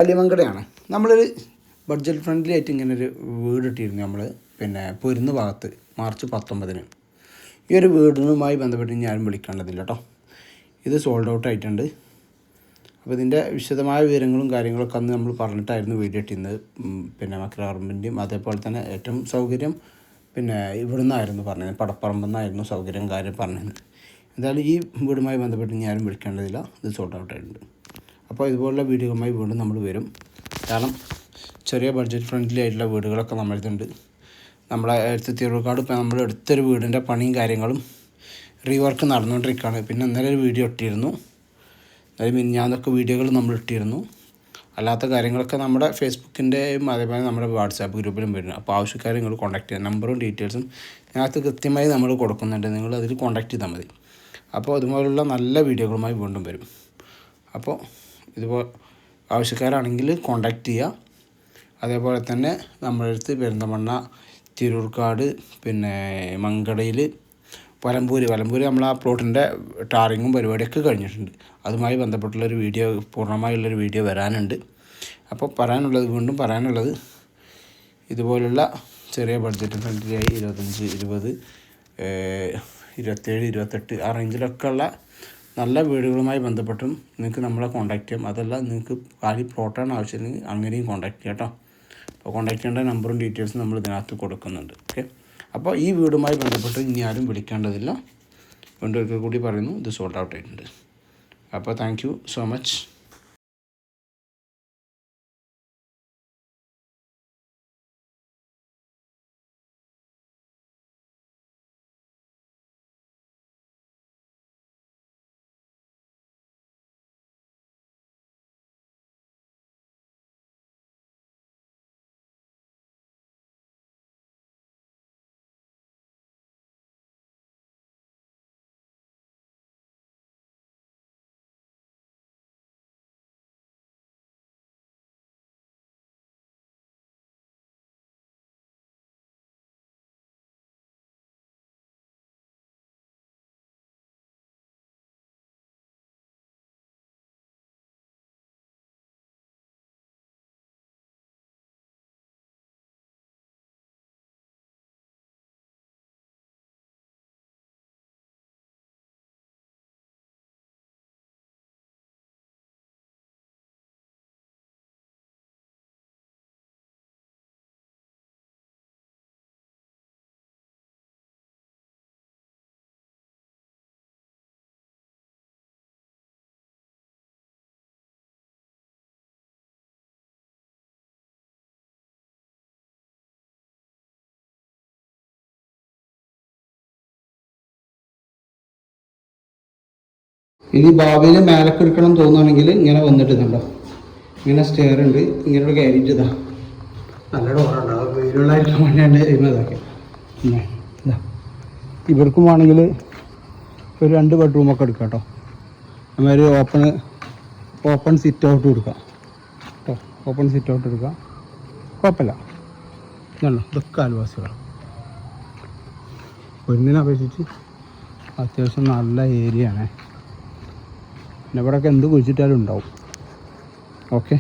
കല്ലിമങ്കടയാണ്. നമ്മളൊരു budget friendly ആയിട്ട് ഇങ്ങനൊരു വീട് ഇട്ടിരുന്നു നമ്മൾ പൊരുന്ന ഭാഗത്ത് മാർച്ച് 19. ഈ ഒരു വീടിനുമായി ബന്ധപ്പെട്ട് ഇനി ആരും വിളിക്കേണ്ടതില്ല കേട്ടോ. ഇത് സോൾഡ് ഔട്ട് ആയിട്ടുണ്ട്. അപ്പോൾ ഇതിൻ്റെ വിശദമായ വിവരങ്ങളും കാര്യങ്ങളൊക്കെ അന്ന് നമ്മൾ പറഞ്ഞിട്ടായിരുന്നു വീഡിയോ ഇട്ടിരുന്നത്. മക്രാറമ്പിൻ്റെയും അതേപോലെ തന്നെ ഏറ്റവും സൗകര്യം ഇവിടെ നിന്നായിരുന്നു പറഞ്ഞത്, പടപ്പറമ്പിൽ നിന്നായിരുന്നു സൗകര്യം കാര്യം പറഞ്ഞത്. എന്തായാലും ഈ വീടുമായി ബന്ധപ്പെട്ട് ഇനി ആരും വിളിക്കേണ്ടതില്ല, ഇത് സോൾഡ് ഔട്ട് ആയിട്ടുണ്ട്. അപ്പോൾ ഇതുപോലുള്ള വീഡിയോകളുമായി വീണ്ടും നമ്മൾ വരും. കാരണം ചെറിയ ബഡ്ജറ്റ് ഫ്രണ്ട്ലി ആയിട്ടുള്ള വീടുകളൊക്കെ നമ്മളടുത്തുണ്ട്. നമ്മളെ തിരൂർക്കാട് ഇപ്പോൾ നമ്മൾ എടുത്തൊരു വീടിൻ്റെ പണിയും കാര്യങ്ങളും റീവർക്ക് നടന്നുകൊണ്ടിരിക്കുകയാണ്. പിന്നെ ഇന്നലെ ഒരു വീഡിയോ ഇട്ടിരുന്നു, അതായത് മിനിഞ്ഞാന്നൊക്കെ വീഡിയോകൾ നമ്മൾ ഇട്ടിരുന്നു. അല്ലാത്ത കാര്യങ്ങളൊക്കെ നമ്മുടെ ഫേസ്ബുക്കിൻ്റെയും അതേപോലെ നമ്മുടെ വാട്സാപ്പ് ഗ്രൂപ്പിലും വരുന്നു. അപ്പോൾ ആവശ്യക്കാരെ നിങ്ങൾ കോൺടാക്ട് ചെയ്യാം. നമ്പറും ഡീറ്റെയിൽസും ഇതിനകത്ത് കൃത്യമായി നമ്മൾ കൊടുക്കുന്നുണ്ട്, നിങ്ങൾ അതിൽ കോൺടാക്ട് ചെയ്താൽ മതി. അപ്പോൾ അതുപോലുള്ള നല്ല വീഡിയോകളുമായി വീണ്ടും വരും. അപ്പോൾ ഇതുപോലെ ആവശ്യക്കാരാണെങ്കിൽ കോൺടാക്ട് ചെയ്യുക. അതേപോലെ തന്നെ നമ്മുടെ അടുത്ത് പെരിന്തൽമണ്ണ, തിരൂർക്കാട്, മങ്കടയിൽ, വലമ്പൂർ നമ്മൾ ആ പ്ലോട്ടിൻ്റെ ടാറിങ്ങും പരിപാടിയൊക്കെ കഴിഞ്ഞിട്ടുണ്ട്. അതുമായി ബന്ധപ്പെട്ടുള്ളൊരു വീഡിയോ, പൂർണ്ണമായുള്ളൊരു വീഡിയോ വരാനുണ്ട്. അപ്പോൾ വീണ്ടും പറയാനുള്ളത് ഇതുപോലുള്ള ചെറിയ ബഡ്ജറ്റ് ഫ്രണ്ട്ലിയായി 25, 20, 27, 28 ആ റേഞ്ചിലൊക്കെ ഉള്ള നല്ല വീടുകളുമായി ബന്ധപ്പെട്ടും നിങ്ങൾക്ക് നമ്മളെ കോൺടാക്ട് ചെയ്യാം. അതല്ല നിങ്ങൾക്ക് കാലി പ്ലോട്ടാണ് ആവശ്യമില്ലെങ്കിൽ അങ്ങനെയും കോൺടാക്ട് ചെയ്യാം കേട്ടോ. അപ്പോൾ കോൺടാക്ട് ചെയ്യേണ്ട നമ്പറും ഡീറ്റെയിൽസും നമ്മൾ ഇതിനകത്ത് കൊടുക്കുന്നുണ്ട്. ഓക്കെ. അപ്പോൾ ഈ വീടുമായി ബന്ധപ്പെട്ട് ഇനി ആരും വിളിക്കേണ്ടതില്ല. വീണ്ടും ഒരിക്കൽ കൂടി പറയുന്നു, ഇത് സോൾഡ് ഔട്ട് ആയിട്ടുണ്ട്. അപ്പോൾ താങ്ക് യു സോ മച്ച്. ഇനി ഭാവിയിൽ മേലക്ക് എടുക്കണം തോന്നുകയാണെങ്കിൽ ഇങ്ങനെ വന്നിട്ടുണ്ടോ, ഇങ്ങനെ സ്റ്റെയർ ഉണ്ട്, ഇങ്ങനെ കയറിയിട്ട് ഇതാ നല്ല ഡോറുണ്ടാവും. വീടുകളായിരിക്കാൻ വേണ്ടിയാണ് ഇതൊക്കെ. ഇതാ ഇവർക്കും വേണമെങ്കിൽ ഒരു 2 ബെഡ്റൂമൊക്കെ എടുക്കാം കേട്ടോ. അമ്മയൊരു ഓപ്പൺ സിറ്റ് ഔട്ട് കൊടുക്കാം കേട്ടോ. ഓപ്പൺ സിറ്റ് ഔട്ട് എടുക്കാം, കുഴപ്പമില്ല. ഇതാണോ, ഇതൊക്കെ അയൽവാസികളാണ്. പൊന്നിനെ അപേക്ഷിച്ച് അത്യാവശ്യം നല്ല ഏരിയ ആണ്. പിന്നെ ഇവിടെയൊക്കെ എന്ത് കുഴിച്ചിട്ടാലും ഉണ്ടാവും. ഓക്കെ.